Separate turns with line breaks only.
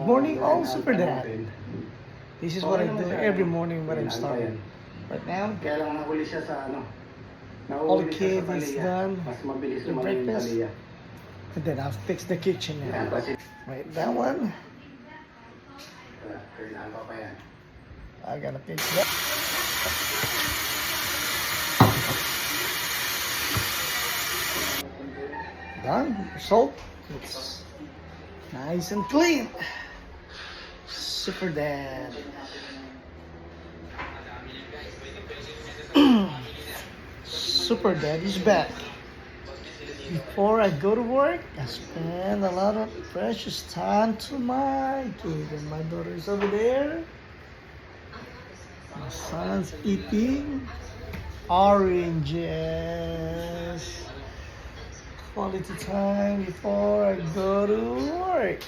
morning also for that. This is what I do every morning when I'm starting. Right now,
Kaya lang nahuli siya sa ano.
all the
Nahuli siya
kids
sa
is
palya.
done.
Mas mabilis
The
lumayo yung
breakfast.
palya.
And then I'll fix the kitchen
Yan
now.
kasi.
Right, that one.
Kailangan pa pa yan.
I gotta fix that. Done. Salt. It's nice and clean. Super dad. Super dad is back. Before I go to work, I spend a lot of precious time to my kid. And my daughter is over there. My son's eating oranges. Quality time before I go to work.